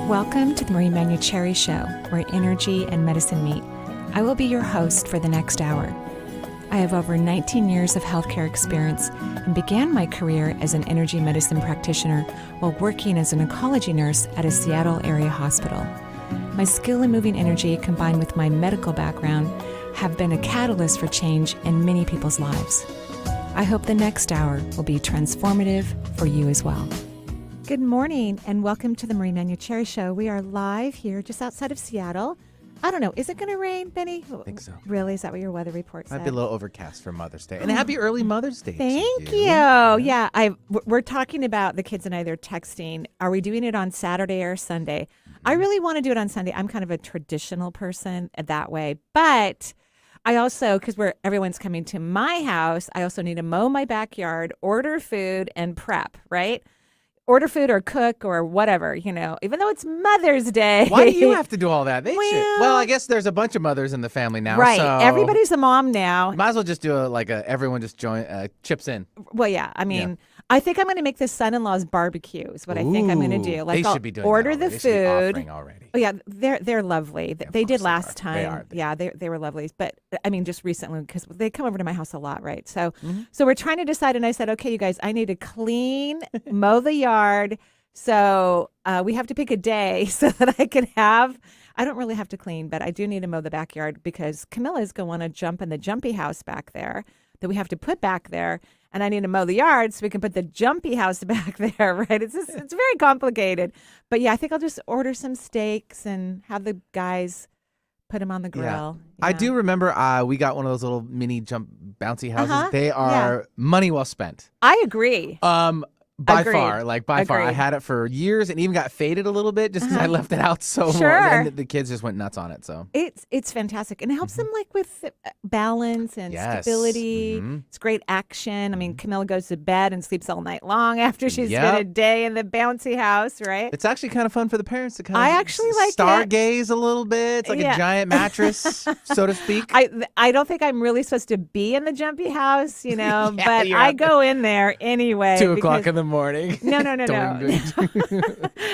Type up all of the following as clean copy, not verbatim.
Welcome to the Manuchehri Show, where energy and medicine meet. I will be your host for the next hour. I have over 19 years of healthcare experience and began my career as an energy medicine practitioner while working as an oncology nurse at a Seattle area hospital. My skill in moving energy combined with my medical background have been a catalyst for change in many people's lives. I hope the next hour will be transformative for you as well. Good morning and welcome to the Marie Manuchehri Show. We are live here just outside of Seattle. I don't know, is it going to rain, Benny? I think so. Really? Is that what your weather report said? Might be a little overcast for Mother's Day. And happy early Mother's Day. Thank you. Yeah, we're talking about, the kids and I, they're texting, are we doing it on Saturday or Sunday? I really want to do it on Sunday. I'm kind of a traditional person that way. But I also, because everyone's coming to my house, I also need to mow my backyard, order food, and prep, right? Order food or cook or whatever, even though it's Mother's Day. Why do you have to do all that? Well, I guess there's a bunch of mothers in the family now. Right. So everybody's a mom now. Might as well just do everyone just chips in. Well, yeah. I mean, I think I'm going to make the son-in-law's barbecue is what I think I'm going to do. They should be doing order that the They should be food. offering already. Oh, yeah. They're lovely. They did last time. They are. Yeah, they were lovely. But I mean, just recently, because they come over to my house a lot, right? So we're trying to decide. And I said, okay, you guys, I need to clean, mow the yard. So we have to pick a day so that I can have, I don't really have to clean, but I do need to mow the backyard because Camilla's going to want to jump in the jumpy house back there that we have to put back there. And I need to mow the yard so we can put the jumpy house back there, right? It's very complicated. But yeah, I think I'll just order some steaks and have the guys put them on the grill. Yeah. I do remember we got one of those little mini bouncy houses. They are money well spent. I agree. By far. I had it for years and even got faded a little bit just because I left it out so long. And the kids just went nuts on it. So it's fantastic. And it helps them with balance and stability. It's great action. I mean, Camilla goes to bed and sleeps all night long after she's been a day in the bouncy house, right? It's actually kind of fun for the parents to kind of like stargaze a little bit. It's like a giant mattress, so to speak. I don't think I'm really supposed to be in the jumpy house, but I go in there anyway. 2 o'clock in the morning. No.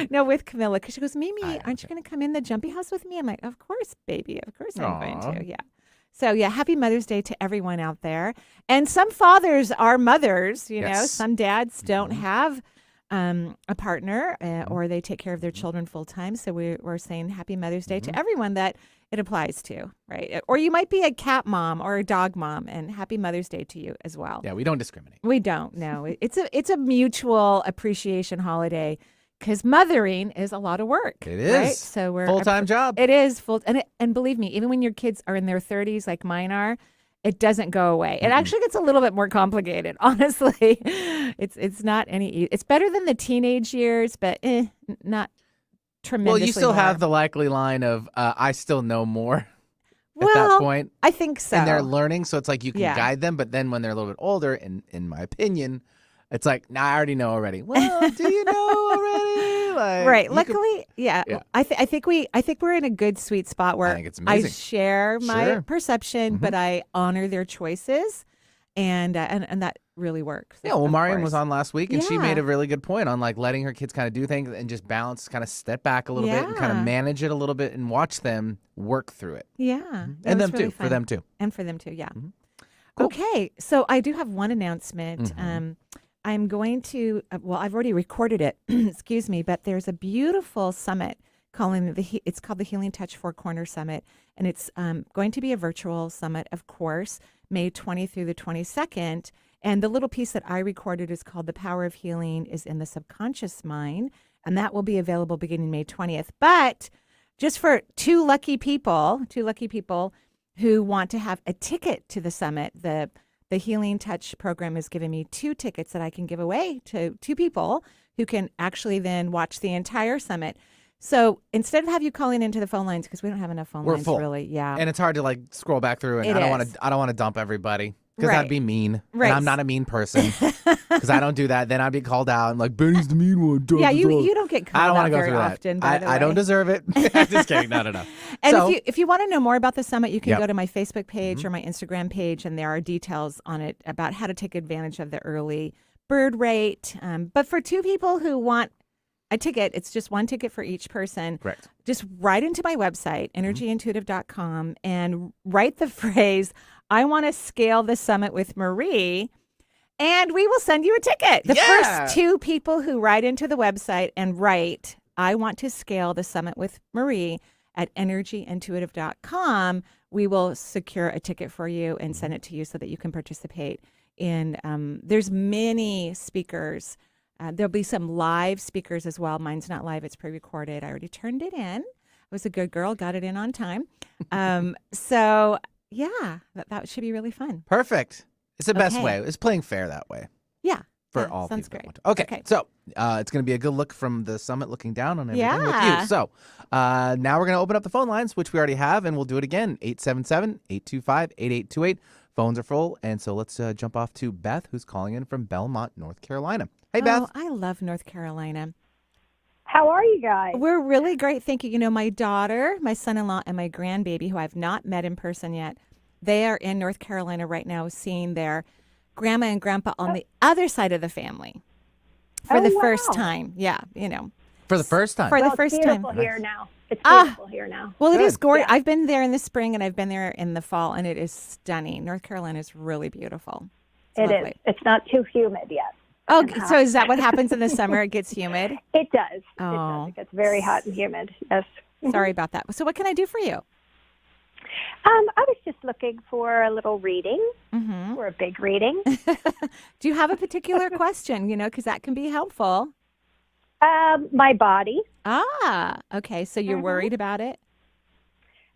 No, with Camilla, because she goes, Mimi, aren't you going to come in the jumpy house with me? I'm like, of course, baby. Of course I'm going to. Yeah. So, happy Mother's Day to everyone out there. And some fathers are mothers, Some dads don't have a partner or they take care of their children full time. So we're saying happy Mother's Day to everyone that it applies to, right? Or you might be a cat mom or a dog mom, and happy Mother's Day to you as well. Yeah, we don't discriminate. We don't, no. It's a mutual appreciation holiday because mothering is a lot of work. It is. Right? So we're full-time job. It is full, and believe me, even when your kids are in their 30s like mine are, it doesn't go away. It actually gets a little bit more complicated, honestly. It's not it's better than the teenage years, but not tremendously. Well, you still more. have the likely line of I still know more at that point. I think so. And they're learning, so it's like you can guide them, but then when they're a little bit older, in my opinion, it's like, nah, I already know already. Well, do you know already? Right. Luckily, I think we're in a good sweet spot where I think it's amazing. I share my perception, but I honor their choices, and that really works. Yeah, well, Mariam was on last week, and she made a really good point on letting her kids kind of do things and just balance, kind of step back a little bit and kind of manage it a little bit and watch them work through it. Yeah. And them really too, fun. For them too. And for them too, yeah. Cool. Okay, so I do have one announcement. I'm going to, I've already recorded it, excuse me, but there's a beautiful summit it's called the Healing Touch Four Corner Summit, and it's going to be a virtual summit, of course, May 20th through the 22nd. And the little piece that I recorded is called The Power of Healing is in the Subconscious Mind, and that will be available beginning May 20th. But just for two lucky people who want to have a ticket to the summit, the Healing Touch program has given me 2 tickets that I can give away to 2 people who can actually then watch the entire summit. So instead of have you calling into the phone lines, because we don't have enough phone lines, full. Really, and it's hard to scroll back through, and I don't want to dump everybody. Because that'd be mean. Right. And I'm not a mean person. Because I don't do that. Then I'd be called out and Benny's the mean one. You don't get called out very often. I don't deserve it. Just kidding. No. And if you want to know more about the summit, you can go to my Facebook page or my Instagram page, and there are details on it about how to take advantage of the early bird rate. But for 2 people who want a ticket. It's just one ticket for each person. Correct. Just write into my website, energyintuitive.com, and write the phrase, I want to scale the summit with Marie, and we will send you a ticket. The first 2 people who write into the website and write, I want to scale the summit with Marie at energyintuitive.com, we will secure a ticket for you and send it to you so that you can participate in, there's many speakers. There'll be some live speakers as well. Mine's not live. It's pre-recorded. I already turned it in. I was a good girl. Got it in on time. So, yeah, that should be really fun. Perfect. It's the best way. It's playing fair that way. Yeah. For all sounds people. Great. Okay. So it's going to be a good look from the summit looking down on everything with you. So now we're going to open up the phone lines, which we already have, and we'll do it again. 877-825-8828. Phones are full. And so let's jump off to Beth, who's calling in from Belmont, North Carolina. Hey, Beth. Oh, I love North Carolina. How are you guys? We're really great. Thank you. You know, my daughter, my son-in-law, and my grandbaby, who I've not met in person yet, they are in North Carolina right now seeing their grandma and grandpa on the other side of the family for the first time. Yeah, you know. For the first time? For the first it's time. Beautiful here now. It's beautiful here now. Well, it is gorgeous. Yeah. I've been there in the spring and I've been there in the fall, and it is stunning. North Carolina is really beautiful. It is. It's not too humid yet. Oh, so is that what happens in the summer? It gets humid? It does. Oh. It gets very hot and humid. Yes. Sorry about that. So what can I do for you? I was just looking for a little reading, or a big reading. Do you have a particular question, you know, because that can be helpful? My body. Ah, okay. So you're worried about it?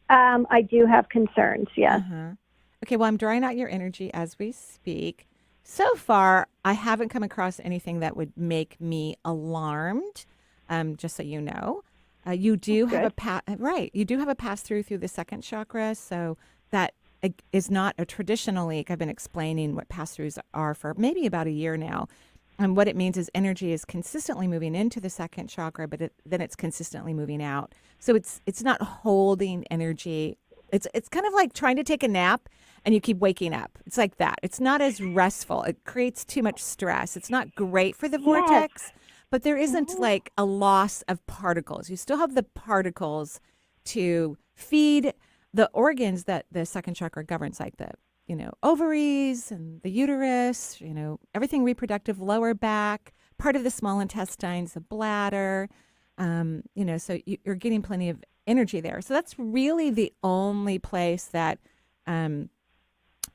I do have concerns, yes. Okay, well, I'm drawing out your energy as we speak. So far, I haven't come across anything that would make me alarmed, just so you know. You do have you do have a pass through the second chakra, so that is not a traditionally, I've been explaining what pass throughs are for maybe about a year now. And what it means is energy is consistently moving into the second chakra, but then it's consistently moving out. So it's not holding energy. It's kind of like trying to take a nap and you keep waking up. It's like that. It's not as restful. It creates too much stress. It's not great for the vortex, but there isn't like a loss of particles. You still have the particles to feed the organs that the second chakra governs, like the ovaries and the uterus, everything reproductive, lower back, part of the small intestines, the bladder, so you're getting plenty of energy there. So that's really the only place that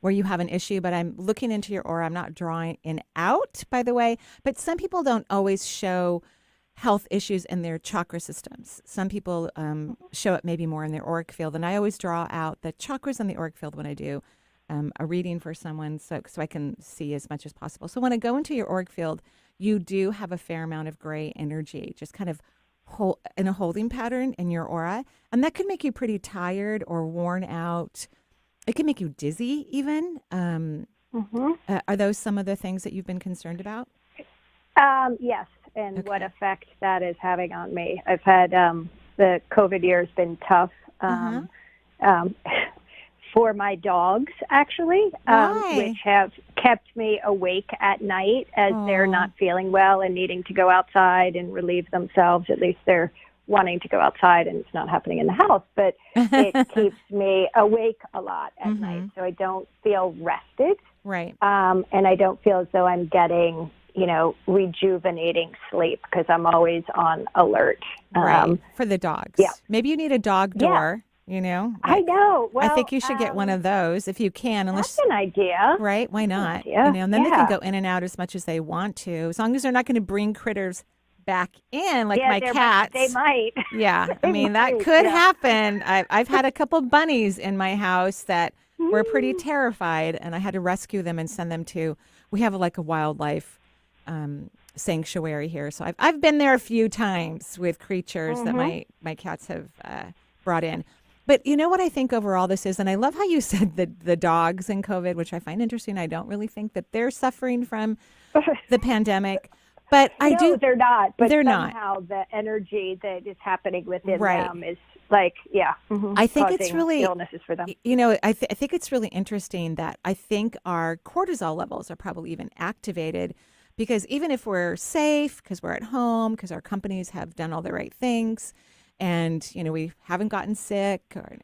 where you have an issue, but I'm looking into your aura. I'm not drawing in out, by the way, but some people don't always show health issues in their chakra systems. Some people show it maybe more in their auric field, and I always draw out the chakras in the auric field when I do a reading for someone so I can see as much as possible. So when I go into your auric field, you do have a fair amount of gray energy, just kind of in a holding pattern in your aura. And that can make you pretty tired or worn out. It can make you dizzy even. Are those some of the things that you've been concerned about? Yes, and what effect that is having on me. I've had the COVID year has been tough. For my dogs, actually, which have kept me awake at night as they're not feeling well and needing to go outside and relieve themselves. At least they're wanting to go outside, and it's not happening in the house, but it keeps me awake a lot at night, so I don't feel rested. Right. And I don't feel as though I'm getting, rejuvenating sleep because I'm always on alert. Right. For the dogs. Yeah. Maybe you need a dog door. I know. Well, I think you should get one of those if you can. That's an idea. Right? Why not? And then they can go in and out as much as they want to, as long as they're not going to bring critters back in like my cats. They might. Yeah. I mean, that could happen. I've had a couple bunnies in my house that were pretty terrified, and I had to rescue them and send them to, we have like a wildlife sanctuary here. So I've been there a few times with creatures that my cats have brought in. But you know what I think overall this is, and I love how you said the dogs in COVID, which I find interesting. I don't really think that they're suffering from the pandemic, but they're not. But they're somehow the energy that is happening within them is like, I think it's really illnesses for them. I think it's really interesting that I think our cortisol levels are probably even activated Because even if we're safe, because we're at home, because our companies have done all the right things, and we haven't gotten sick, or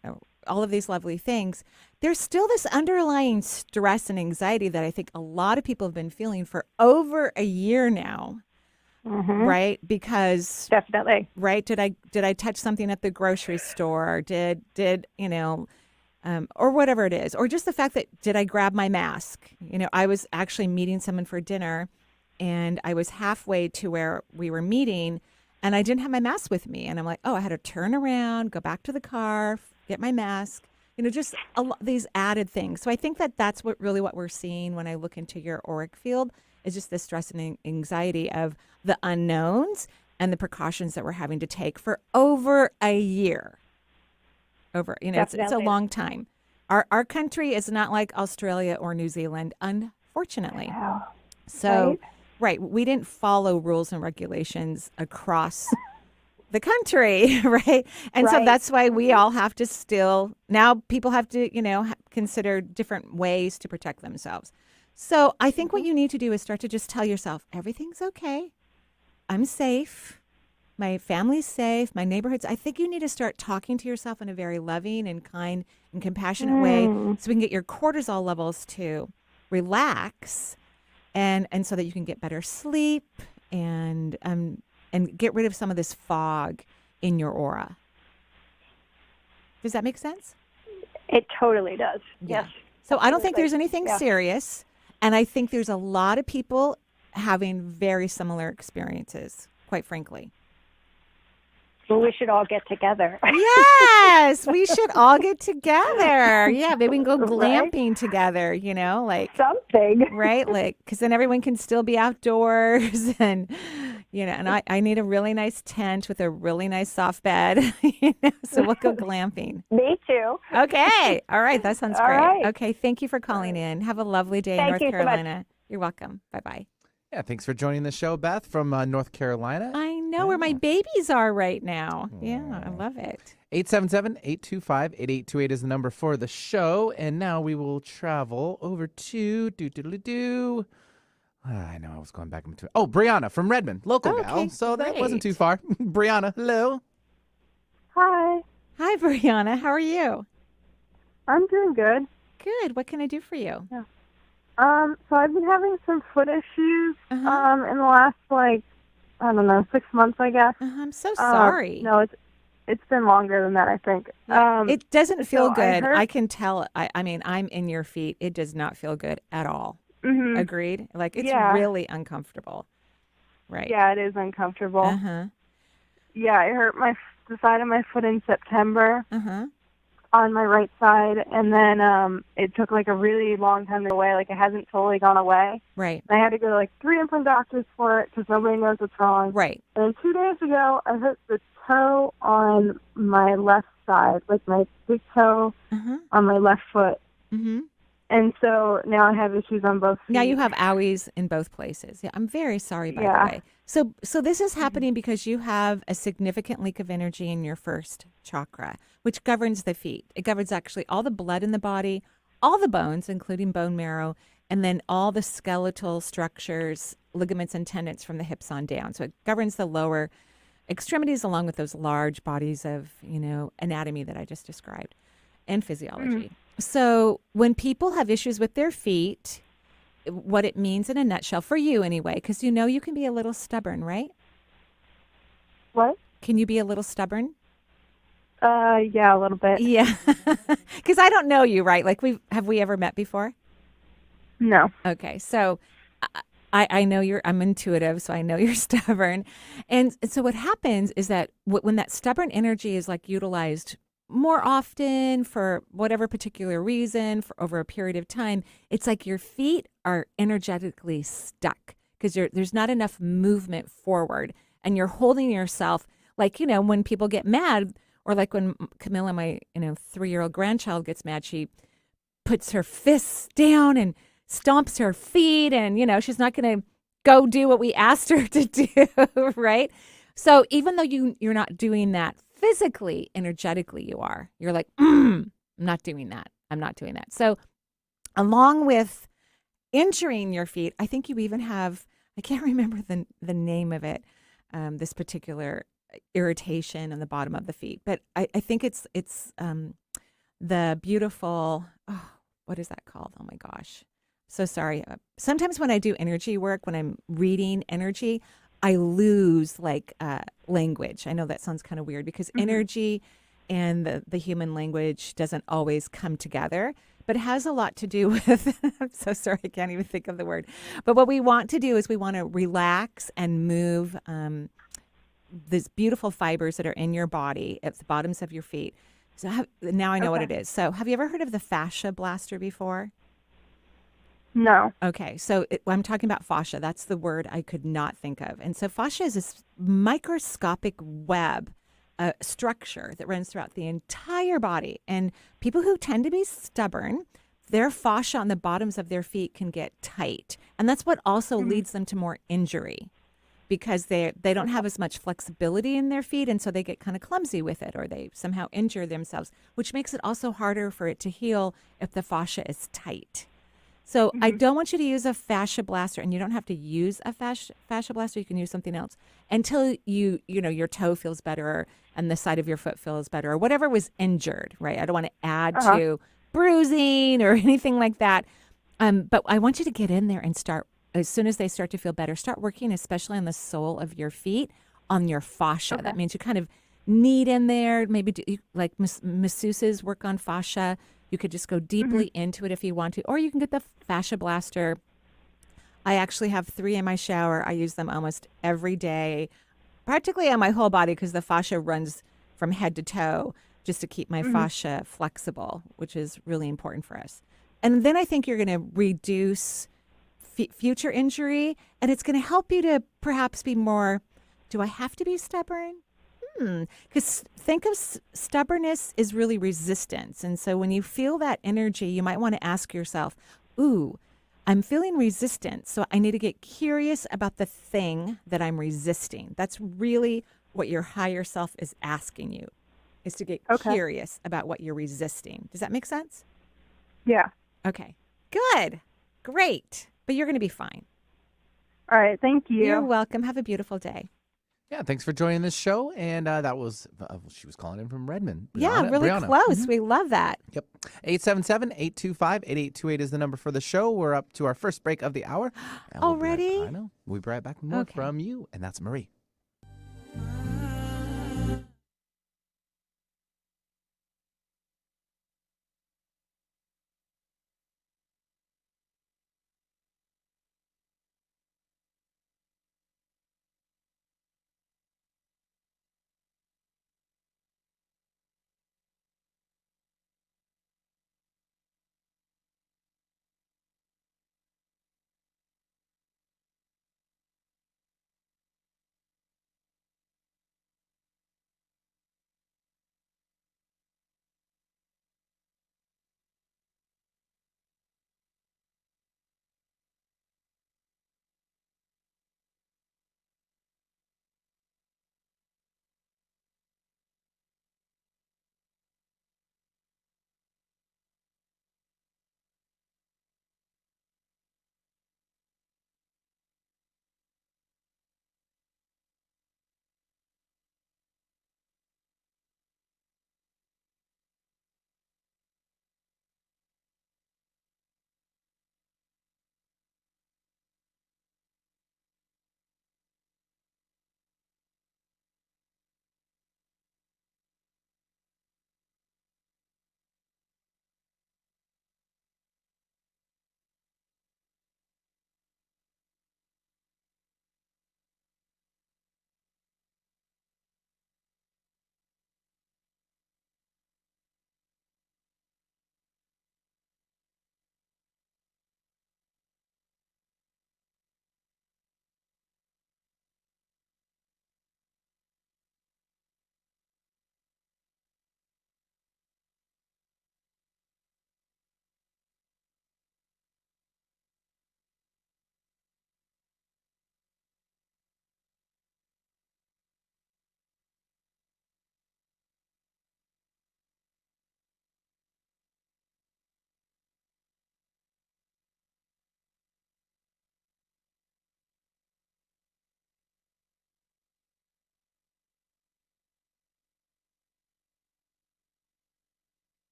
all of these lovely things, there's still this underlying stress and anxiety that I think a lot of people have been feeling for over a year now. Right? Because definitely. Right? Did I touch something at the grocery store? Did or whatever it is, or just the fact that did I grab my mask? I was actually meeting someone for dinner, and I was halfway to where we were meeting, and I didn't have my mask with me, and I'm like, oh, I had to turn around, go back to the car, get my mask. Just these added things. So I think that that's what we're seeing when I look into your auric field is just the stress and anxiety of the unknowns and the precautions that we're having to take for over a year. It's a long time. Our country is not like Australia or New Zealand, unfortunately. Wow. So, right, we didn't follow rules and regulations across the country, right? And so that's why we all have to now people have to, consider different ways to protect themselves. So I think what you need to do is start to just tell yourself, everything's okay. I'm safe. My family's safe. My neighborhood's. I think you need to start talking to yourself in a very loving and kind and compassionate way so we can get your cortisol levels to relax and so that you can get better sleep and get rid of some of this fog in your aura. Does that make sense? It totally does. Yeah. Yes. So I don't think there's anything serious. And I think there's a lot of people having very similar experiences, quite frankly. Well, we should all get together. Yes, we should all get together. Yeah, maybe we can go glamping together, like something. Right? Like, because then everyone can still be outdoors and, and I need a really nice tent with a really nice soft bed, so we'll go glamping. Me too. Okay. All right. That sounds All great. right. Okay. Thank you for calling in. Have a lovely day in North Carolina. You're welcome. Bye-bye. Yeah, thanks for joining the show, Beth, from North Carolina. I know where my babies are right now. Yeah, I love it. 877-825-8828 is the number for the show. And now we will travel over to I know I was going back into Brianna from Redmond, local gal. So that wasn't too far. Brianna, hello. Hi. Hi, Brianna. How are you? I'm doing good. Good. What can I do for you? Yeah. So I've been having some foot issues in the last 6 months, I guess. I'm so sorry. No, it's been longer than that, I think. It doesn't feel good. I can tell. I mean, I'm in your feet. It does not feel good at all. Mm-hmm. Agreed? Like, it's really uncomfortable. Right. Yeah, it is uncomfortable. Uh-huh. Yeah, I hurt the side of my foot in September. Uh-huh. On my right side, and then it took a really long time to go away. It hasn't totally gone away. Right. And I had to go to 3 different doctors for it because nobody knows what's wrong. Right. And 2 days ago, I hurt the toe on my left side, my big toe on my left foot. Mm-hmm. And so now I have issues on both feet. Now you have owies in both places. Yeah, I'm very sorry, by the way. So this is happening because you have a significant leak of energy in your first chakra, which governs the feet. It governs actually all the blood in the body, all the bones, including bone marrow, and then all the skeletal structures, ligaments and tendons from the hips on down. So it governs the lower extremities along with those large bodies of, anatomy that I just described and physiology. So when people have issues with their feet, what it means in a nutshell, for you anyway, because you can be a little stubborn, right? What? Can you be a little stubborn? Yeah, a little bit. Yeah. Because I don't know you, right? Have we ever met before? No. Okay. So I know I'm intuitive, so I know you're stubborn. And so what happens is that when that stubborn energy is utilized more often for whatever particular reason for over a period of time, it's your feet are energetically stuck because there's not enough movement forward, and you're holding yourself when people get mad, or when Camilla, my 3-year-old grandchild, gets mad, she puts her fists down and stomps her feet, and she's not going to go do what we asked her to do, right? So even though you're not doing that physically, energetically you're like, I'm not doing that. I'm not doing that. So along with injuring your feet, I think you even have I can't remember the name of it, this particular irritation in the bottom of the feet. But I think it's the beautiful, oh, what is that called? Oh my gosh. So sorry. Sometimes when I do energy work, when I'm reading energy, I lose language. I know that sounds kind of weird because energy and the human language doesn't always come together, but it has a lot to do with, I'm so sorry, I can't even think of the word. But what we want to do is we want to relax and move these beautiful fibers that are in your body at the bottoms of your feet. So now I know what it is. So have you ever heard of the Fascia Blaster before? No. Okay, so I'm talking about fascia. That's the word I could not think of. And so fascia is this microscopic web structure that runs throughout the entire body. And people who tend to be stubborn, their fascia on the bottoms of their feet can get tight. And that's what also leads them to more injury because they don't have as much flexibility in their feet. And so they get kind of clumsy with it or they somehow injure themselves, which makes it also harder for it to heal if the fascia is tight. So I don't want you to use a fascia blaster, and you don't have to use a fascia blaster. You can use something else until your toe feels better and the side of your foot feels better or whatever was injured, right? I don't want to add to bruising or anything like that. But I want you to get in there and start, as soon as they start to feel better, start working, especially on the sole of your feet, on your fascia. That means you kind of knead in there, maybe do, like masseuses work on fascia. You could just go deeply into it if you want to, or you can get the Fascia Blaster. I actually have 3 in my shower. I use them almost every day, practically on my whole body because the fascia runs from head to toe just to keep my fascia flexible, which is really important for us. And then I think you're going to reduce future injury, and it's going to help you to perhaps be more, do I have to be stubborn? Because think of stubbornness is really resistance. And so when you feel that energy, you might want to ask yourself, ooh, I'm feeling resistance. So I need to get curious about the thing that I'm resisting. That's really what your higher self is asking you, is to get curious about what you're resisting. Does that make sense? Yeah. Okay, good, great. But you're going to be fine. All right. Thank you. You're welcome. Have a beautiful day. Yeah, thanks for joining this show. And that was, she was calling in from Redmond. Yeah, really close. We love that. Yep. 877-825-8828 is the number for the show. We're up to our first break of the hour. Already? I know. We'll be right back with more from you. And that's Marie.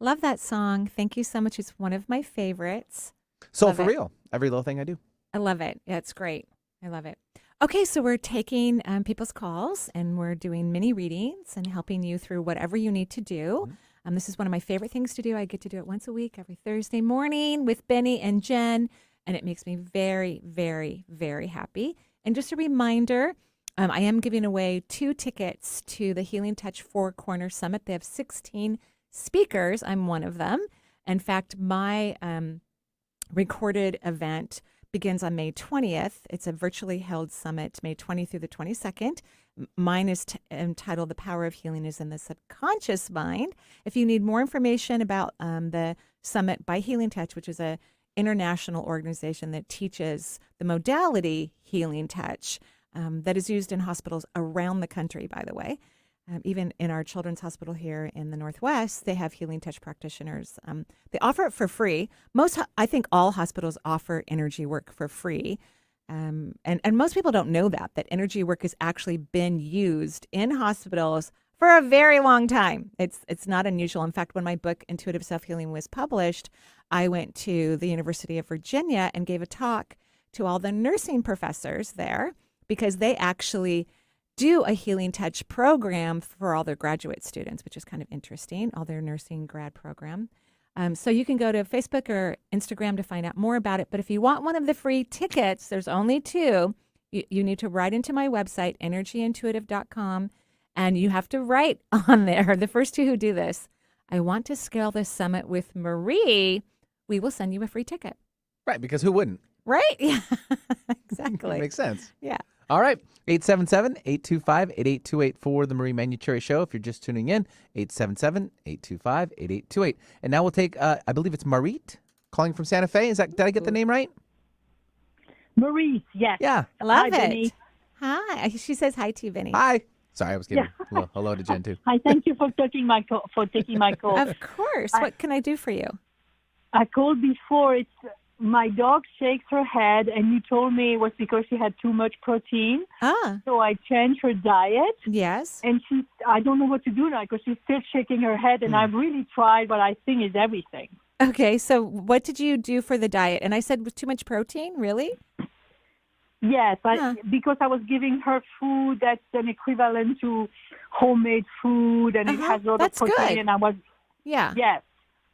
Love that song. Thank you so much. It's one of my favorites. So for real, every little thing I do. I love it. Yeah, it's great. I love it. Okay, so we're taking people's calls and we're doing mini readings and helping you through whatever you need to do. This is one of my favorite things to do. I get to do it once a week, every Thursday morning with Benny and Jen, and it makes me very, very, very happy. And just a reminder, I am giving away 2 tickets to the Healing Touch Four Corner Summit. They have 16 speakers. I'm one of them. In fact, my recorded event begins on May 20th. It's a virtually held summit, May 20th through the 22nd. Mine is entitled The Power of Healing is in the Subconscious Mind. If you need more information about the summit by Healing Touch, which is an international organization that teaches the modality Healing Touch that is used in hospitals around the country, by the way. Even in our children's hospital here in the Northwest, they have Healing Touch practitioners. They offer it for free. I think all hospitals offer energy work for free. And most people don't know that energy work has actually been used in hospitals for a very long time. It's not unusual. In fact, when my book, Intuitive Self-Healing, was published, I went to the University of Virginia and gave a talk to all the nursing professors there because they actually do a Healing Touch program for all their graduate students, which is kind of interesting, all their nursing grad program. So you can go to Facebook or Instagram to find out more about it. But if you want one of the free tickets, there's only 2. You need to write into my website, energyintuitive.com, and you have to write on there, the first 2 who do this, I want to scale this summit with Marie. We will send you a free ticket. Right, because who wouldn't? Right? Yeah, exactly. Makes sense. Yeah. All right, 877-825-8828 for the Marie Manuchehri Show. If you're just tuning in, 877-825-8828. And now we'll take, I believe it's Marit calling from Santa Fe. Did I get the name right? Marie, yes. Yeah. Love it. Vinny. Hi. She says hi to you, Vinny. Hi. Sorry, I was giving a little hello to Jen, too. Hi, thank you for taking my call. Of course. What can I do for you? I called before. It's my dog shakes her head, and you told me it was because she had too much protein. So I changed her diet. Yes. And I don't know what to do now because she's still shaking her head, and I've really tried what I think is everything. Okay, so what did you do for the diet? And I said with too much protein, really? Yes, because I was giving her food that's an equivalent to homemade food, and it has a lot of protein. Good. And I was, yes,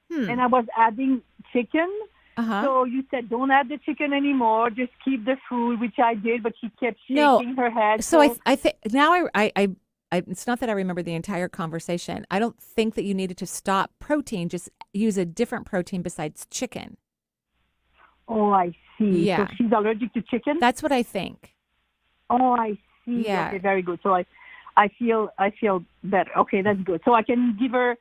and I was adding chicken. So you said, don't add the chicken anymore. Just keep the food, which I did, but she kept shaking her head. So I think now I it's not that I remember the entire conversation. I don't think that you needed to stop protein. Just use a different protein besides chicken. Oh, I see. Yeah. So she's allergic to chicken? That's what I think. Oh, I see. Yeah. Okay, very good. So I feel better. Okay, that's good. So I can give her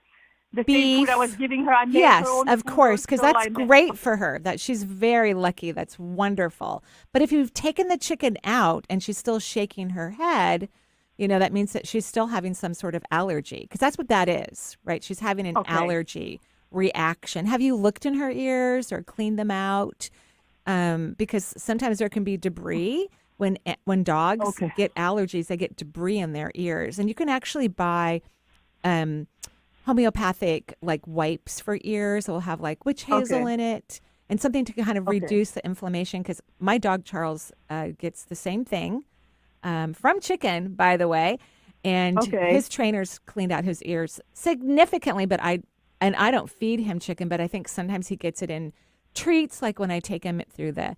the same food I was giving her. I made yes, her own of food, course, because so that's great for her. That she's very lucky. That's wonderful. But if you've taken the chicken out and she's still shaking her head, that means that she's still having some sort of allergy, because that's what that is, right? She's having an allergy reaction. Have you looked in her ears or cleaned them out? Because sometimes there can be debris when dogs get allergies. They get debris in their ears, and you can actually buy homeopathic wipes for ears. It will have witch hazel in it and something to kind of reduce the inflammation, because my dog Charles gets the same thing from chicken, by the way, and his trainers cleaned out his ears significantly. But I don't feed him chicken, but I think sometimes he gets it in treats, like when I take him through the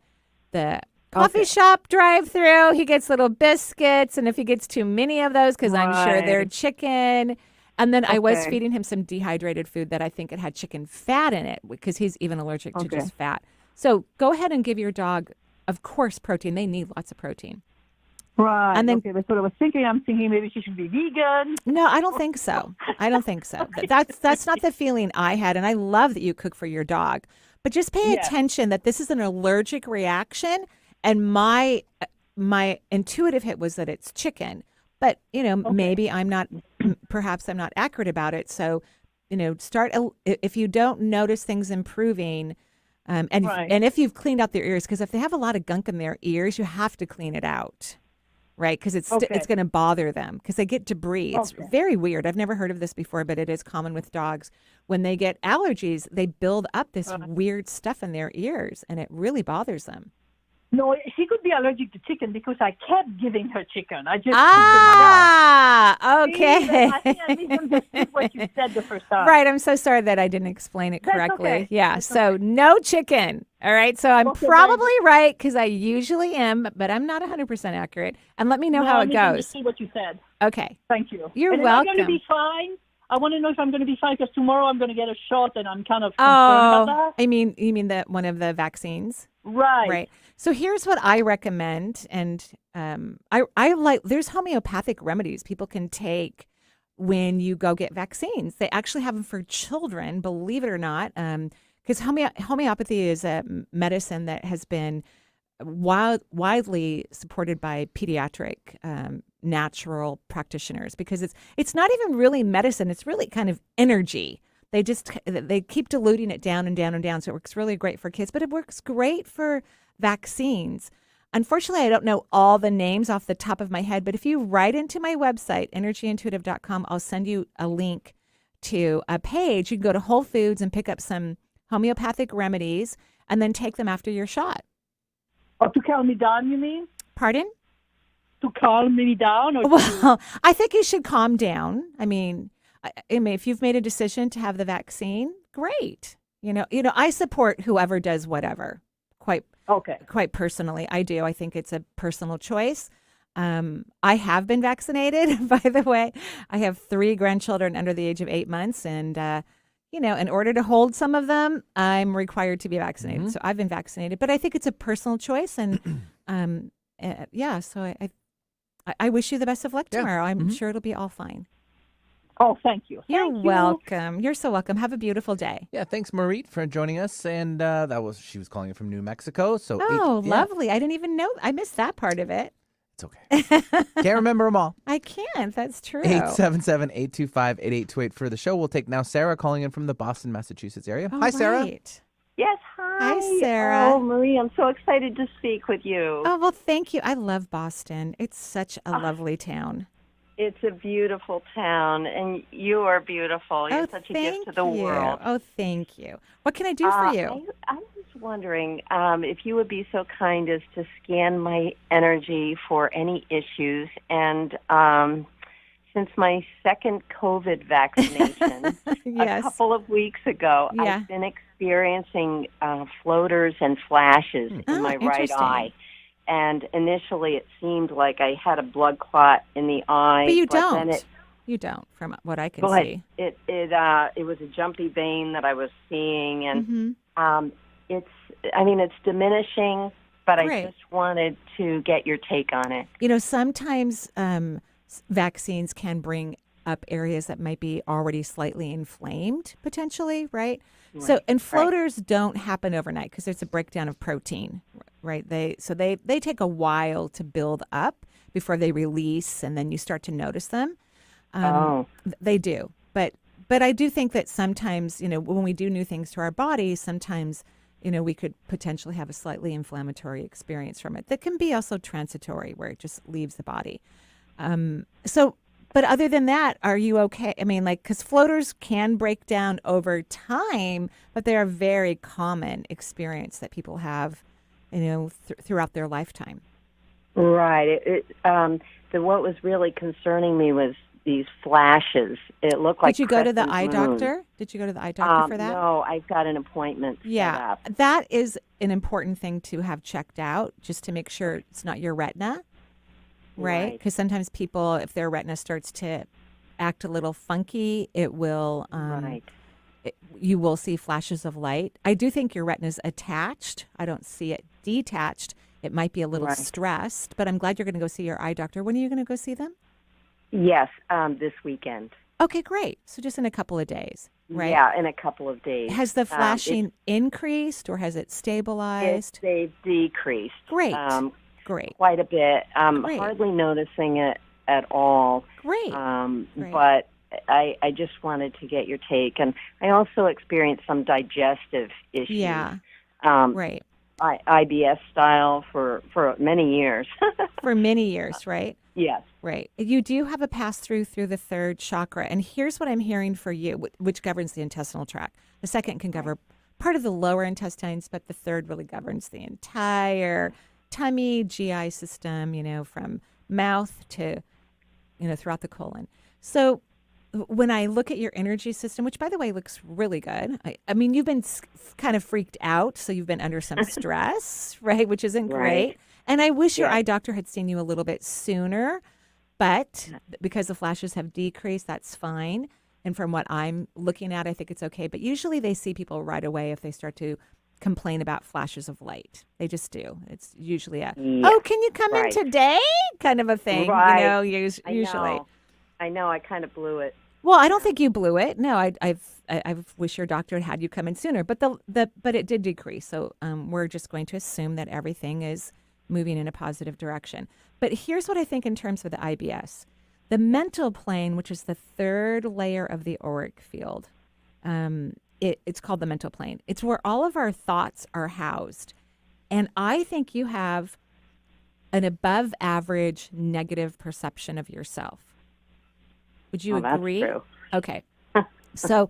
coffee shop drive-through. He gets little biscuits, and if he gets too many of those, because I'm sure they're chicken. And then I was feeding him some dehydrated food that I think it had chicken fat in it, because he's even allergic to just fat. So go ahead and give your dog, of course, protein. They need lots of protein. Right. And then, that's what I was thinking. I'm thinking maybe she should be vegan. No, I don't think so. That's not the feeling I had. And I love that you cook for your dog. But just pay attention that this is an allergic reaction. And my intuitive hit was that it's chicken. But, maybe perhaps I'm not accurate about it. So, if you don't notice things improving, and if you've cleaned out their ears, because if they have a lot of gunk in their ears, you have to clean it out. right? Because it's going to bother them because they get debris. It's very weird. I've never heard of this before, but it is common with dogs. When they get allergies, they build up this weird stuff in their ears, and it really bothers them. No, she could be allergic to chicken because I kept giving her chicken. I just okay. I think I misunderstood what you said the first time. Right. I'm so sorry that I didn't explain it correctly. Okay. Yeah. So no chicken. All right. So I'm probably right because I usually am, but I'm not 100% accurate. And let me know how it goes. See what you said. Okay. Thank you. You're welcome. Am I going to be fine? I want to know if I'm going to be fine because tomorrow I'm going to get a shot and I'm kind of concerned about that. You mean that one of the vaccines? Right. Right. So here's what I recommend. And I like, there's homeopathic remedies people can take when you go get vaccines. They actually have them for children, believe it or not. Because homeopathy is a medicine that has been widely supported by pediatric natural practitioners because it's not even really medicine. It's really kind of energy. They keep diluting it down and down and down. So it works really great for kids, but it works great for vaccines. Unfortunately, I don't know all the names off the top of my head, but if you write into my website, energyintuitive.com, I'll send you a link to a page. You can go to Whole Foods and pick up some homeopathic remedies and then take them after your shot. Or to calm me down, you mean? Pardon? To calm me down? I think you should calm down. I mean, if you've made a decision to have the vaccine, great. I support whoever does whatever. Quite personally, I do. I think it's a personal choice. I have been vaccinated, by the way. I have 3 grandchildren under the age of 8 months, and in order to hold some of them, I'm required to be vaccinated. Mm-hmm. So I've been vaccinated, but I think it's a personal choice, and So I wish you the best of luck tomorrow. I'm sure it'll be all fine. Oh, thank you. You're welcome. You're so welcome. Have a beautiful day. Yeah, thanks, Marit, for joining us. And she was calling from New Mexico. So lovely. I didn't even know. I missed that part of it. It's okay. Can't remember them all. I can't. That's true. 877-825-8828 for the show. We'll take now Sarah calling in from the Boston, Massachusetts area. Hi, Sarah. Right. Yes, hi. Hi, Sarah. Oh, Marie, I'm so excited to speak with you. Oh, well, thank you. I love Boston. It's such a lovely town. It's a beautiful town, and you are beautiful. You're such a gift to the world. Oh, thank you. What can I do for you? I was wondering if you would be so kind as to scan my energy for any issues. And since my second COVID vaccination a couple of weeks ago, I've been experiencing floaters and flashes in my right eye. And initially, it seemed like I had a blood clot in the eye. But you don't. You don't, from what I can see. It was a jumpy vein that I was seeing, and it's diminishing. But I just wanted to get your take on it. Sometimes vaccines can bring up areas that might be already slightly inflamed, potentially, right? So, and floaters don't happen overnight because there's a breakdown of protein, right? They take a while to build up before they release, and then you start to notice them. They do, but I do think that sometimes, when we do new things to our body, sometimes, we could potentially have a slightly inflammatory experience from it. That can be also transitory, where it just leaves the body. But other than that, are you okay? I mean, because floaters can break down over time, but they're a very common experience that people have, throughout their lifetime. Right. What was really concerning me was these flashes. It looked like. Did you go to the eye doctor? Did you go to the eye doctor for that? No, I've got an appointment set up. That is an important thing to have checked out, just to make sure it's not your retina. Right? Because sometimes people, if their retina starts to act a little funky, it will, you will see flashes of light. I do think your retina's attached. I don't see it detached. It might be a little stressed, but I'm glad you're going to go see your eye doctor. When are you going to go see them? Yes, this weekend. Okay, great. So just in a couple of days, right? Yeah, in a couple of days. Has the flashing increased or has it stabilized? They've decreased. Great. Great. Quite a bit. Hardly noticing it at all. Great. But I just wanted to get your take. And I also experienced some digestive issues. Yeah. Right. IBS style for many years. For many years, right? Yes. Right. You do have a pass-through through the third chakra. And here's what I'm hearing for you, which governs the intestinal tract. The second can govern part of the lower intestines, but the third really governs the entire tummy, GI system, from mouth to, throughout the colon. So when I look at your energy system, which by the way looks really good, I mean, you've been kind of freaked out, so you've been under some stress, right? Which isn't great. And I wish your eye doctor had seen you a little bit sooner, but because the flashes have decreased, that's fine. And from what I'm looking at, I think it's okay. But usually they see people right away if they start to complain about flashes of light. They just do. It's usually oh, can you come in today? Kind of a thing, usually. I know. I kind of blew it. Well, I don't think you blew it. No, I wish your doctor had you come in sooner, but but it did decrease. So we're just going to assume that everything is moving in a positive direction. But here's what I think in terms of the IBS. The mental plane, which is the third layer of the auric field, it's called the mental plane. It's where all of our thoughts are housed. And I think you have an above average negative perception of yourself. Would you agree? That's true. Okay. So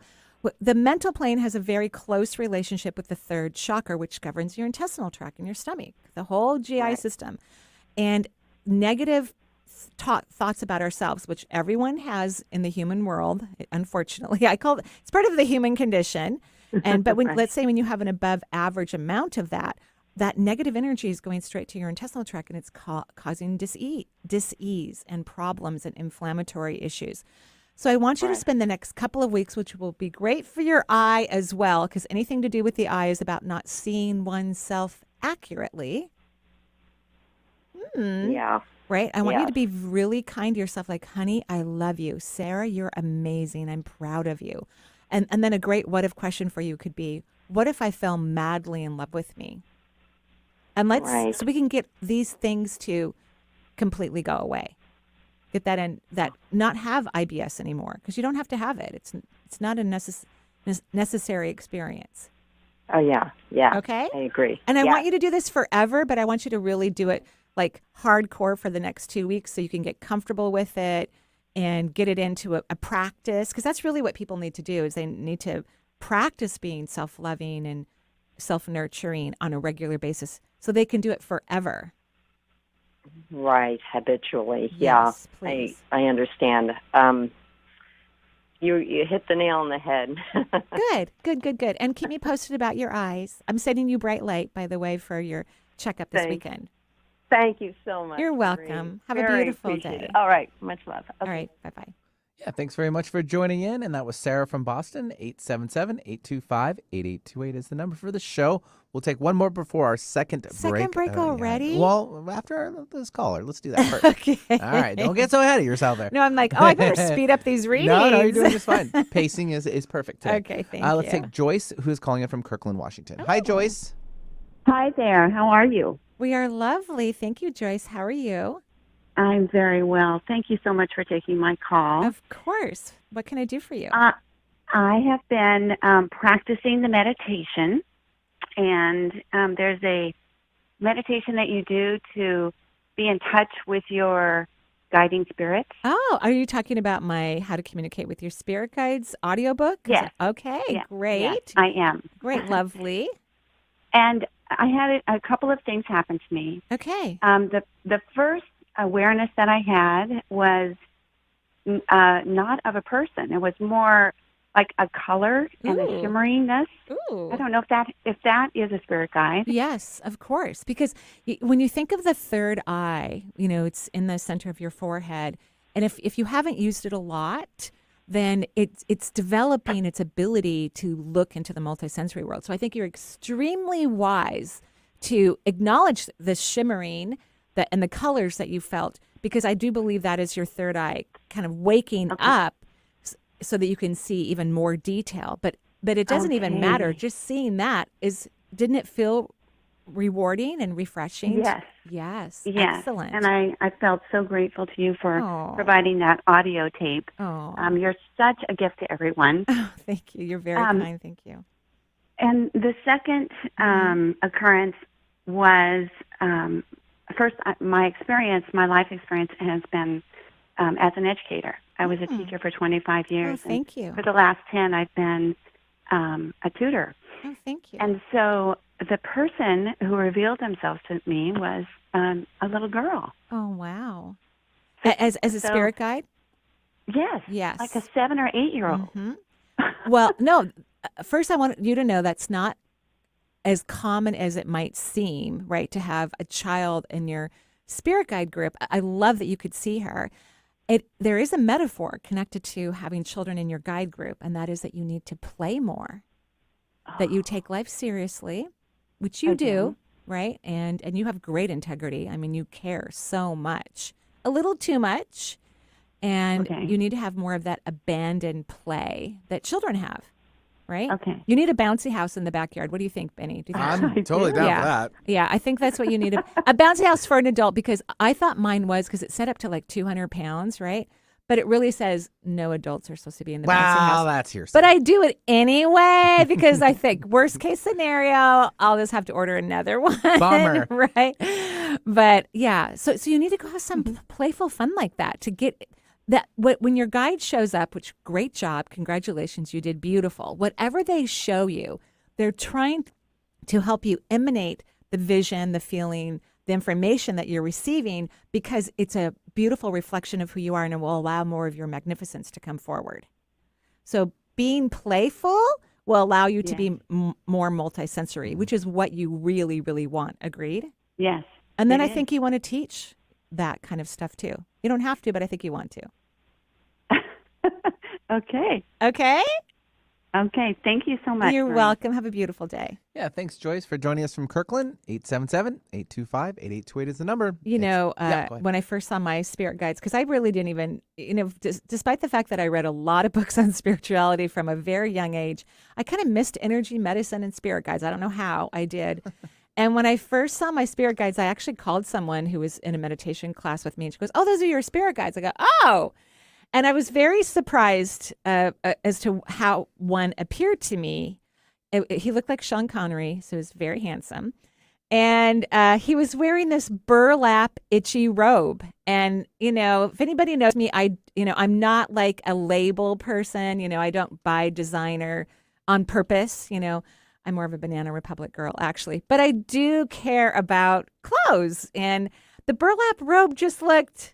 the mental plane has a very close relationship with the third chakra, which governs your intestinal tract and your stomach, the whole GI system. And negative thoughts about ourselves, which everyone has in the human world, unfortunately. It's part of the human condition. But let's say when you have an above average amount of that negative energy is going straight to your intestinal tract, and it's causing dis-ease and problems and inflammatory issues. So I want you to spend the next couple of weeks, which will be great for your eye as well, because anything to do with the eye is about not seeing oneself accurately. Yeah. Right? I want you to be really kind to yourself, like, honey, I love you. Sarah, you're amazing. I'm proud of you. And then a great what if question for you could be, what if I fell madly in love with me? And so we can get these things to completely go away. Get that in, that not have IBS anymore, because you don't have to have it. It's not a necessary experience. Oh, yeah. Yeah. Okay? I agree. And I want you to do this forever, but I want you to really do it like hardcore for the next 2 weeks so you can get comfortable with it and get it into a practice, because that's really what people need to do is they need to practice being self-loving and self-nurturing on a regular basis so they can do it forever. Right, habitually. Yes, please. I understand. You hit the nail on the head. Good. And keep me posted about your eyes. I'm sending you bright light, by the way, for your checkup this weekend. Thank you so much. You're welcome. Have a beautiful day. All right. Much love. Okay. All right. Bye-bye. Yeah, thanks very much for joining in. And that was Sarah from Boston. 877-825-8828 is the number for the show. We'll take one more before our second break. Second break already? Yeah. Well, after this caller. Let's do that first. Okay. All right. Don't get so ahead of yourself there. No, I'm like, I better speed up these readings. No, you're doing just fine. Pacing is perfect today. Okay, thank you. Let's take Joyce, who's calling in from Kirkland, Washington. Hi, Joyce. Hi there. How are you? We are lovely. Thank you, Joyce. How are you? I'm very well. Thank you so much for taking my call. Of course. What can I do for you? I have been practicing the meditation, and there's a meditation that you do to be in touch with your guiding spirits. Oh, are you talking about my How to Communicate with Your Spirit Guides audiobook? Yes. Okay, great. Yes, I am. Great, lovely. And I had a couple of things happen to me. Okay. The first awareness that I had was not of a person. It was more like a color and a shimmeriness. Ooh. I don't know if that is a spirit guide. Yes, of course. Because when you think of the third eye, it's in the center of your forehead. And if you haven't used it a lot, then it's developing its ability to look into the multisensory world. So I think you're extremely wise to acknowledge the shimmering and the colors that you felt, because I do believe that is your third eye kind of waking up so that you can see even more detail. But it doesn't even matter. Just seeing that didn't it feel rewarding and refreshing? Yes. Excellent. And I felt so grateful to you for providing that audio tape. You're such a gift to everyone. Oh, thank you. You're very kind. Thank you. And the second occurrence, was first my life experience has been as an educator. I was a teacher for 25 years. Oh, thank you. For the last 10, I've been a tutor. Oh, thank you. And so the person who revealed themselves to me was a little girl. Oh, wow. As a spirit guide? Yes. Yes. Like a 7 or 8 year old. Mm-hmm. Well, no. First, I want you to know that's not as common as it might seem, right? To have a child in your spirit guide group. I love that you could see her. There is a metaphor connected to having children in your guide group, and that is that you need to play more, that you take life seriously, which you do, right? And you have great integrity. I mean, you care so much, a little too much. And you need to have more of that abandoned play that children have, right? Okay. You need a bouncy house in the backyard. What do you think, Benny? Do you think I'm totally down for that. Yeah, I think that's what you need. A bouncy house for an adult, because I thought mine was, because it's set up to like 200 pounds, right? But it really says no adults are supposed to be in the bouncy house. Wow, that's hearsay. But I do it anyway because I think worst case scenario, I'll just have to order another one. Bummer. Right? But yeah, so you need to go have some playful fun like that to get that. When your guide shows up, which great job, congratulations, you did beautiful. Whatever they show you, they're trying to help you emanate the vision, the feeling, the information that you're receiving, because it's a beautiful reflection of who you are, and it will allow more of your magnificence to come forward. So being playful will allow you to be more multisensory, which is what you really, really want. Agreed? Yes. And then I think you want to teach that kind of stuff too. You don't have to, but I think you want to. Okay. Okay? Okay. Thank you so much. You're welcome. Have a beautiful day. Yeah, thanks, Joyce, for joining us from Kirkland. 877-825-8828 is the number. When I first saw my spirit guides, because I really didn't even, despite the fact that I read a lot of books on spirituality from a very young age, I kind of missed energy medicine and spirit guides. I don't know how I did. And when I first saw my spirit guides, I actually called someone who was in a meditation class with me, and she goes, "Oh, those are your spirit guides." I go, "Oh." And I was very surprised as to how one appeared to me. He looked like Sean Connery, so he was very handsome. And he was wearing this burlap, itchy robe. And, if anybody knows me, I'm not like a label person. I don't buy designer on purpose. I'm more of a Banana Republic girl, actually. But I do care about clothes. And the burlap robe just looked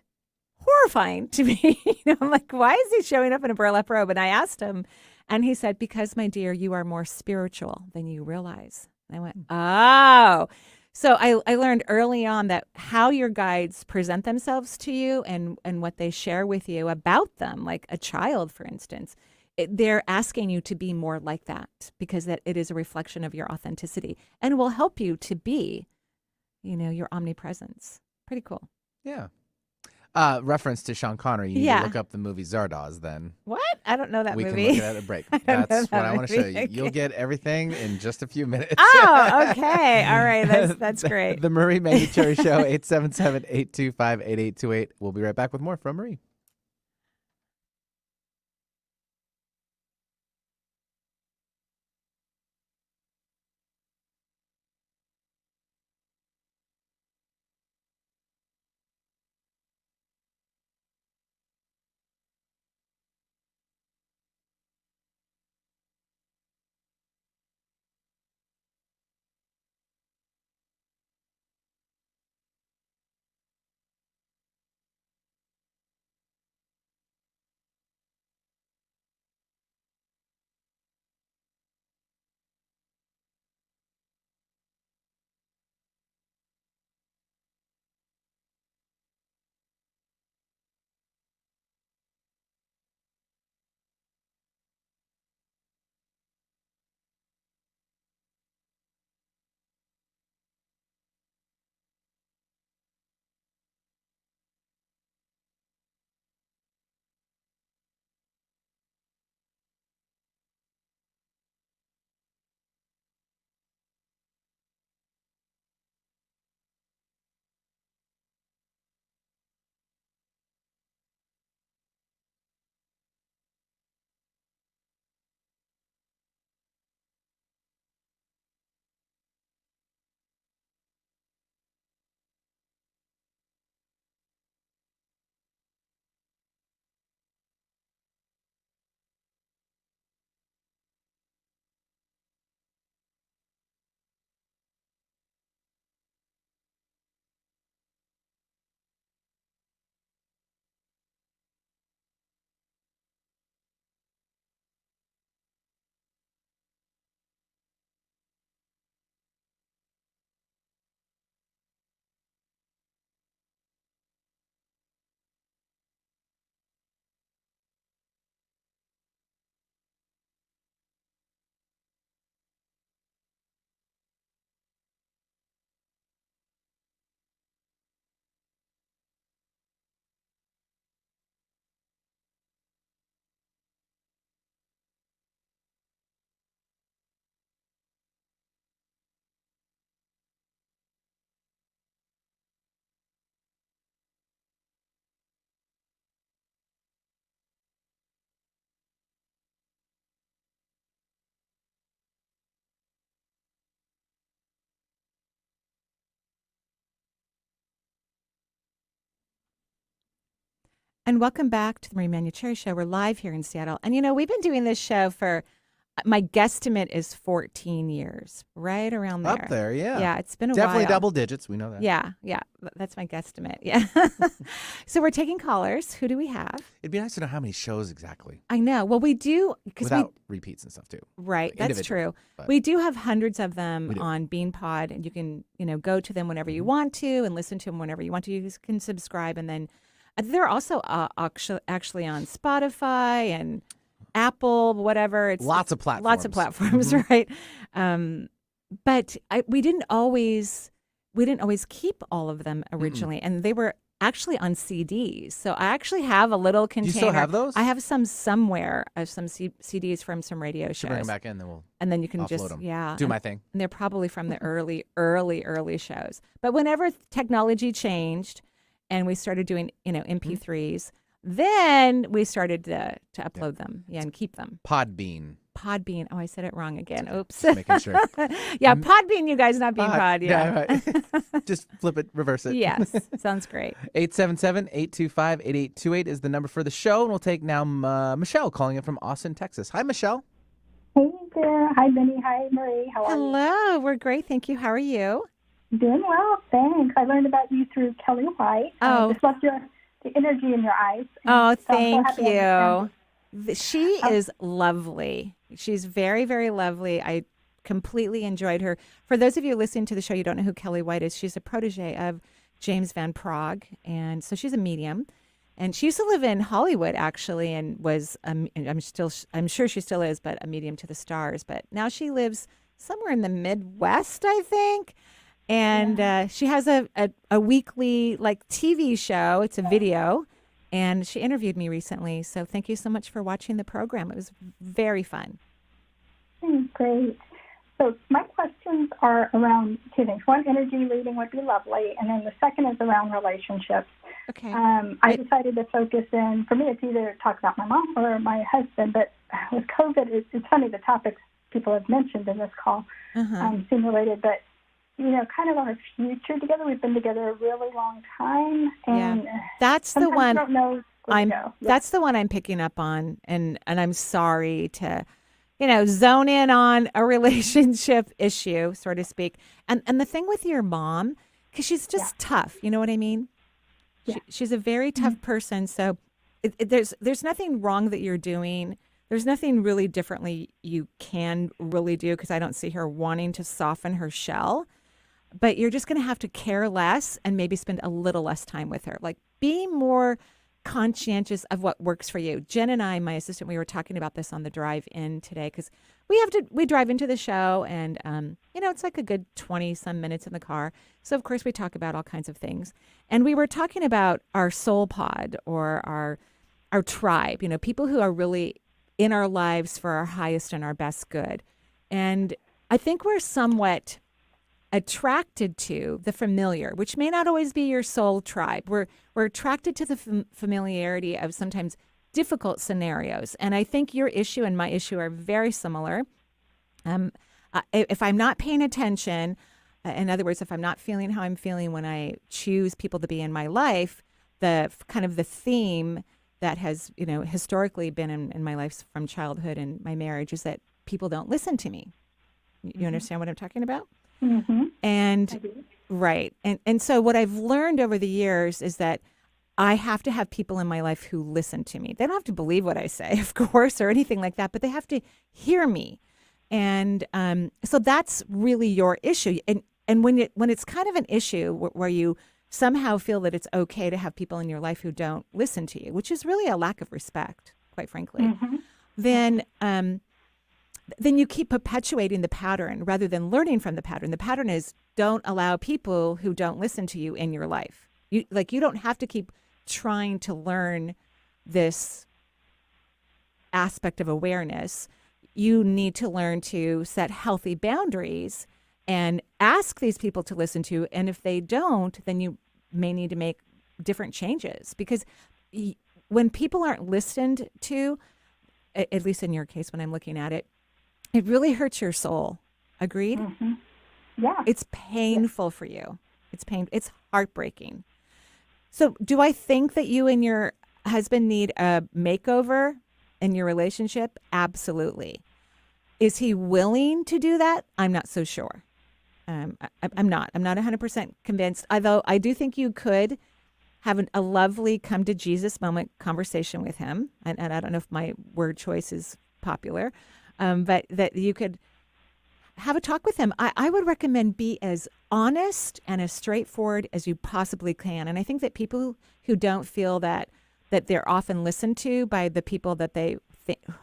horrifying to me. I'm like, why is he showing up in a burlap robe? And I asked him, and he said, "Because, my dear, you are more spiritual than you realize." And I went, oh. So I learned early on that how your guides present themselves to you and what they share with you about them, like a child, for instance, they're asking you to be more like that, because that it is a reflection of your authenticity and will help you to be, your omnipresence. Pretty cool. Yeah. Reference to Sean Connery. You need to look up the movie Zardoz then. What? I don't know that movie. We can look at it at a break. That's what I want to show you. You'll get everything in just a few minutes. Oh, okay. All right. That's great. The Marie Manuchehri Show, 877-825-8828. We'll be right back with more from Marie. And welcome back to the Manuchehri Show. We're live here in Seattle. And, we've been doing this show for, my guesstimate is 14 years, right around there. Up there, yeah. Yeah, it's been a Definitely while. double digits. We know that. Yeah. That's my guesstimate. Yeah. So we're taking callers. Who do we have? It'd be nice to know how many shows exactly. I know. Well, we do. Without repeats and stuff, too. Right. Like that's true. We do have hundreds of them on BeanPod, and you can, go to them whenever you want to and listen to them whenever you want to. You can subscribe, and then they're also actually on Spotify and Apple, whatever. It's lots of platforms. Lots of platforms, right? But we didn't always keep all of them originally, and they were actually on CDs. So I actually have a little container. Do you still have those? I have some somewhere of some CDs from some radio shows. Bring them back in, then you can offload them. Do my thing. And they're probably from the early shows. But whenever technology changed, and we started doing, MP3s. Then we started to upload them, and keep them. Podbean. Oh, I said it wrong again. Oops. Just making sure. Yeah, Podbean, you guys, not BeanPod. Yeah. Right. Just flip it, reverse it. Yes, sounds great. 877-825-8828 is the number for the show, and we'll take now Michelle calling in from Austin, Texas. Hi, Michelle. Hey there. Hi, Benny. Hi, Marie. How are you? Hello. We're great. Thank you. How are you? Doing well, thanks. I learned about you through Kelly White. Oh. I just loved the energy in your eyes. Oh, so thank I'm so happy you. She is lovely. She's very, very lovely. I completely enjoyed her. For those of you listening to the show, you don't know who Kelly White is. She's a protege of James Van Praagh, and so she's a medium. And she used to live in Hollywood, actually, and was I'm sure she still is, but a medium to the stars. But now she lives somewhere in the Midwest, I think. And she has a weekly TV show. It's a video, and she interviewed me recently. So thank you so much for watching the program. It was very fun. Great. So my questions are around two things. One, energy reading would be lovely, and then the second is around relationships. Okay. I decided to focus in. For me, it's either talk about my mom or my husband. But with COVID, it's funny the topics people have mentioned in this call seem related, but. Kind of our future together. We've been together a really long time, and that's the one. I don't know That's the one I'm picking up on, and I'm sorry to, zone in on a relationship issue, so to speak. And the thing with your mom, because she's just tough. You know what I mean? Yeah. She's a very tough person. So there's nothing wrong that you're doing. There's nothing really differently you can really do, because I don't see her wanting to soften her shell. But you're just going to have to care less and maybe spend a little less time with her. Be more conscientious of what works for you. Jen and I, my assistant, we were talking about this on the drive in today, because we drive into the show, and it's like a good 20 some minutes in the car. So of course we talk about all kinds of things, and we were talking about our soul pod or our tribe. People who are really in our lives for our highest and our best good. And I think we're somewhat attracted to the familiar, which may not always be your soul tribe. We're attracted to the familiarity of sometimes difficult scenarios. And I think your issue and my issue are very similar. If I'm not paying attention, in other words, if I'm not feeling how I'm feeling when I choose people to be in my life, the theme that has, historically been in my life from childhood and my marriage is that people don't listen to me. You understand what I'm talking about? Mm-hmm. And right. And so what I've learned over the years is that I have to have people in my life who listen to me. They don't have to believe what I say, of course, or anything like that, but they have to hear me. And so that's really your issue. And when it's kind of an issue where you somehow feel that it's okay to have people in your life who don't listen to you, which is really a lack of respect, quite frankly, then you keep perpetuating the pattern rather than learning from the pattern. The pattern is don't allow people who don't listen to you in your life. You don't have to keep trying to learn this aspect of awareness. You need to learn to set healthy boundaries and ask these people to listen to you. And if they don't, then you may need to make different changes, because when people aren't listened to, at least in your case, when I'm looking at it, it really hurts your soul. Agreed? Mm-hmm. Yeah. It's painful for you. It's heartbreaking. So do I think that you and your husband need a makeover in your relationship? Absolutely. Is he willing to do that? I'm not so sure. I'm not 100% convinced. Although I do think you could have a lovely come to Jesus moment conversation with him. And I don't know if my word choice is popular, but that you could have a talk with him. I would recommend be as honest and as straightforward as you possibly can. And I think that people who don't feel that they're often listened to by the people that they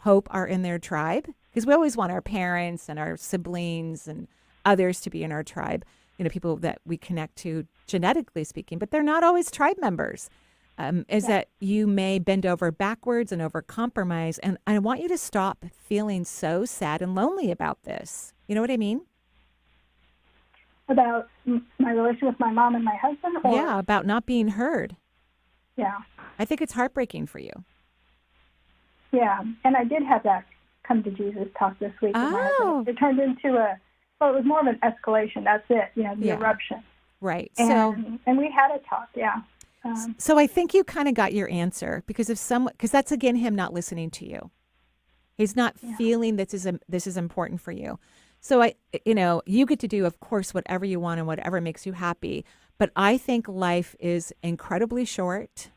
hope are in their tribe, because we always want our parents and our siblings and others to be in our tribe, people that we connect to genetically speaking, but they're not always tribe members, that you may bend over backwards and over compromise. And I want you to stop feeling so sad and lonely about this. You know what I mean? About my relationship with my mom and my husband? Or? Yeah, about not being heard. Yeah. I think it's heartbreaking for you. Yeah, and I did have that come to Jesus talk this week with my husband. It turned into it was more of an escalation. That's it, the eruption. Right. And we had a talk, yeah. So I think you kind of got your answer because that's again him not listening to you. He's not feeling this is important for you. So you get to do, of course, whatever you want and whatever makes you happy. But I think life is incredibly short.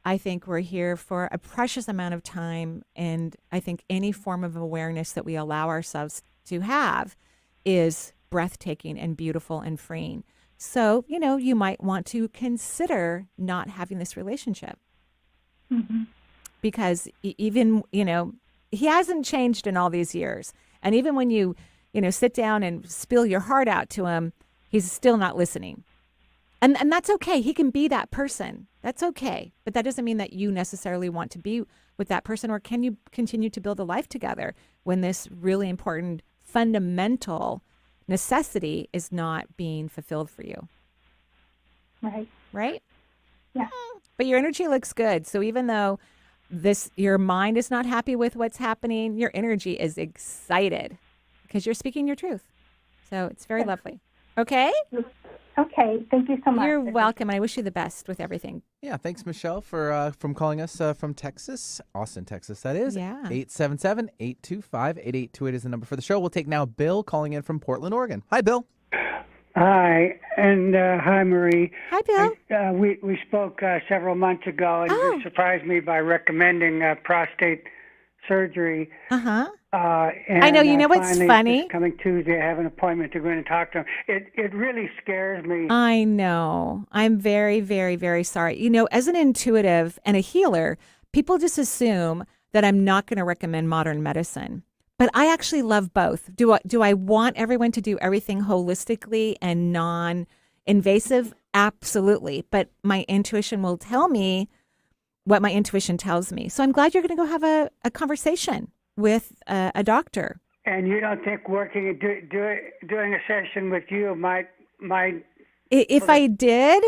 I think we're here for a precious amount of time. And I think any form of awareness that we allow ourselves to have is breathtaking and beautiful and freeing. So, you might want to consider not having this relationship. Mm-hmm. Because even, he hasn't changed in all these years. And even when you sit down and spill your heart out to him, he's still not listening. And that's okay. He can be that person. That's okay. But that doesn't mean that you necessarily want to be with that person, or can you continue to build a life together when this really important fundamental necessity is not being fulfilled for you. Right. Right? Yeah. But your energy looks good. So even though your mind is not happy with what's happening, your energy is excited because you're speaking your truth. So it's very lovely. Okay? Okay. Thank you so much. You're welcome. I wish you the best with everything. Yeah. Thanks, Michelle, for from calling us from Texas, Austin, Texas. That is. Yeah. 877-825-8828 is the number for the show. We'll take now Bill calling in from Portland, Oregon. Hi, Bill. Hi, and hi, Marie. Hi, Bill. We spoke several months ago, and you surprised me by recommending prostate surgery. Uh-huh. And I know. You know what's funny? This coming Tuesday, I have an appointment to go in and talk to him. It really scares me. I know. I'm very, very, very sorry. As an intuitive and a healer, people just assume that I'm not going to recommend modern medicine. But I actually love both. Do I want everyone to do everything holistically and non-invasive? Absolutely. But my intuition will tell me what my intuition tells me. So I'm glad you're going to go have a conversation with a doctor. And you don't think working and doing a session with you might? If I did,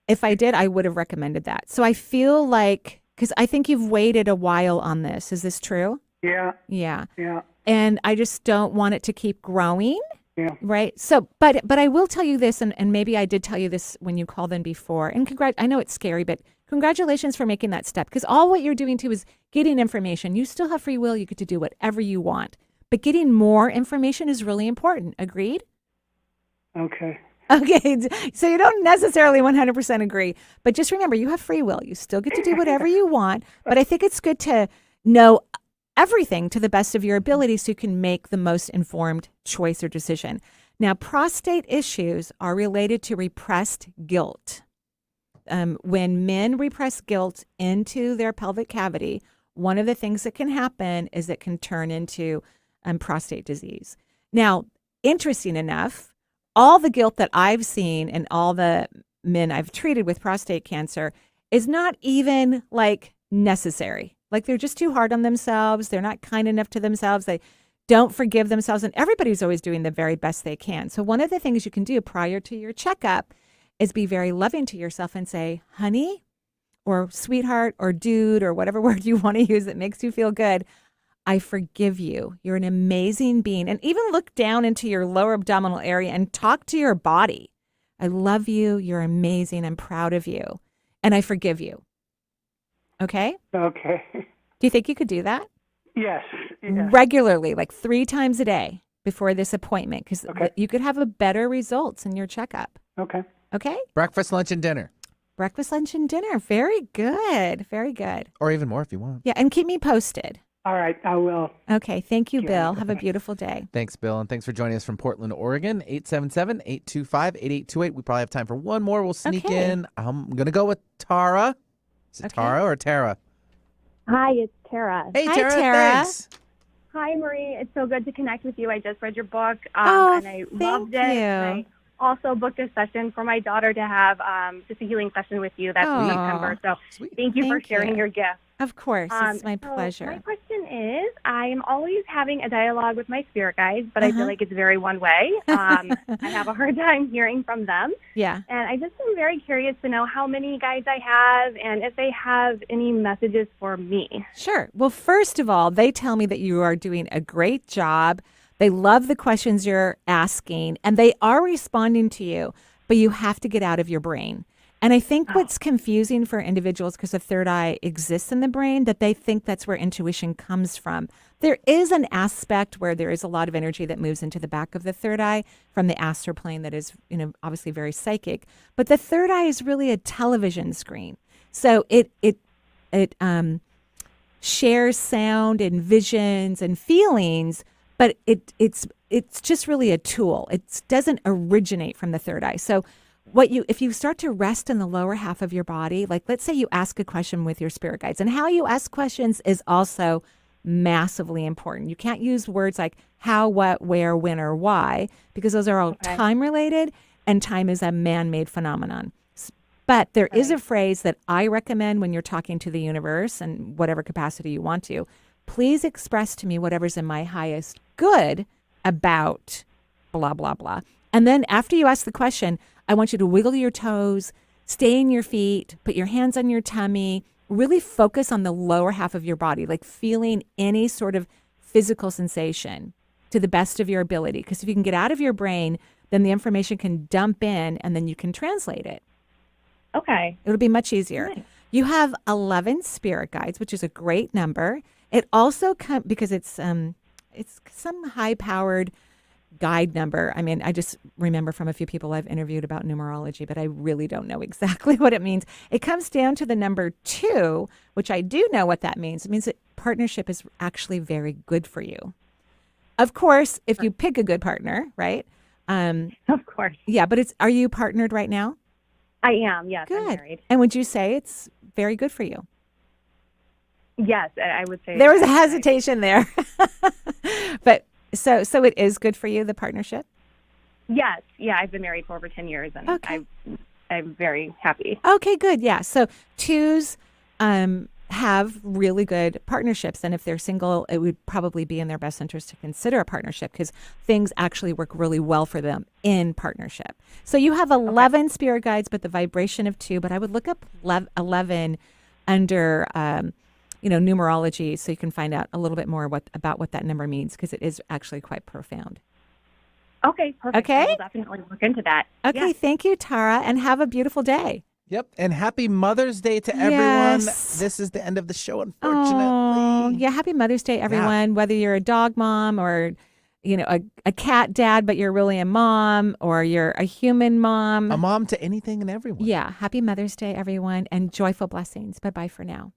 I would have recommended that. So I feel like, because I think you've waited a while on this. Is this true? Yeah. Yeah. Yeah. And I just don't want it to keep growing. Yeah. Right. So, but I will tell you this, and maybe I did tell you this when you called in before. And I know it's scary, but congratulations for making that step. Because all what you're doing too is getting information. You still have free will. You get to do whatever you want. But getting more information is really important. Agreed? Okay. Okay. So you don't necessarily 100% agree. But just remember, you have free will. You still get to do whatever you want. But I think it's good to know everything to the best of your ability so you can make the most informed choice or decision. Now, prostate issues are related to repressed guilt. When men repress guilt into their pelvic cavity, one of the things that can happen is it can turn into prostate disease. Now, interesting enough, all the guilt that I've seen and all the men I've treated with prostate cancer is not even necessary. They're just too hard on themselves. They're not kind enough to themselves. They don't forgive themselves. And everybody's always doing the very best they can. So one of the things you can do prior to your checkup is be very loving to yourself and say, honey, or sweetheart, or dude, or whatever word you want to use that makes you feel good. I forgive you. You're an amazing being. And even look down into your lower abdominal area and talk to your body. I love you. You're amazing. I'm proud of you. And I forgive you. Okay? Okay. Do you think you could do that? Yes. Regularly, like 3 times a day before this appointment, because you could have a better results in your checkup. Okay. Okay? Breakfast, lunch, and dinner. Breakfast, lunch, and dinner. Very good. Very good. Or even more if you want. Yeah, and keep me posted. All right, I will. Okay, thank you, Bill. Have a beautiful day. Thanks, Bill, and thanks for joining us from Portland, Oregon. 877-825-8828. We probably have time for one more. We'll sneak in. I'm going to go with Tara. Is it Tara or Tara? Hi, it's Tara. Hey, Hi, Tara. Tara. Thanks. Hi, Marie. It's so good to connect with you. I just read your book, and I loved it. And I also booked a session for my daughter to have just a healing session with you. That's in September. So thank you for sharing your gift. Of course. It's my pleasure. My question is, I'm always having a dialogue with my spirit guides, but I feel like it's very one way. I have a hard time hearing from them. Yeah. And I just am very curious to know how many guides I have and if they have any messages for me. Sure. Well, first of all, they tell me that you are doing a great job. They love the questions you're asking, and they are responding to you, but you have to get out of your brain. And I think what's confusing for individuals, because the third eye exists in the brain, that they think that's where intuition comes from. There is an aspect where there is a lot of energy that moves into the back of the third eye from the astral plane that is, obviously very psychic. But the third eye is really a television screen. So it shares sound and visions and feelings, but it's just really a tool. It doesn't originate from the third eye. So if you start to rest in the lower half of your body, like let's say you ask a question with your spirit guides, and how you ask questions is also massively important. You can't use words like how, what, where, when, or why, because those are all time related, and time is a man-made phenomenon. But there is a phrase that I recommend when you're talking to the universe in whatever capacity you want to. Please express to me whatever's in my highest good about blah, blah, blah. And then after you ask the question, I want you to wiggle your toes, stay in your feet, put your hands on your tummy, really focus on the lower half of your body, like feeling any sort of physical sensation to the best of your ability. Because if you can get out of your brain, then the information can dump in and then you can translate it. Okay. It'll be much easier. Nice. You have 11 spirit guides, which is a great number. It also comes because it's some high-powered guide number. I mean, I just remember from a few people I've interviewed about numerology, but I really don't know exactly what it means. It comes down to the number 2, which I do know what that means. It means that partnership is actually very good for you. Of course, if you pick a good partner, right? Of course. Yeah, but are you partnered right now? I am, yes. Good. I'm married. And would you say it's very good for you? Yes, I would say. There was a hesitation there. But so it is good for you, the partnership? Yes. Yeah, I've been married for over 10 years, and I'm very happy. Okay, good. Yeah. So 2s have really good partnerships. And if they're single, it would probably be in their best interest to consider a partnership because things actually work really well for them in partnership. So you have 11 spirit guides, but the vibration of 2. But I would look up 11 under numerology, so you can find out a little bit more about what that number means, because it is actually quite profound. Okay, perfect. Okay? I will definitely look into that. Okay, yes. Thank you, Tara, and have a beautiful day. Yep, and happy Mother's Day to everyone. This is the end of the show, unfortunately. Oh, yeah, happy Mother's Day, everyone, whether you're a dog mom or a cat dad, but you're really a mom, or you're a human mom. A mom to anything and everyone. Yeah, happy Mother's Day, everyone, and joyful blessings. Bye-bye for now.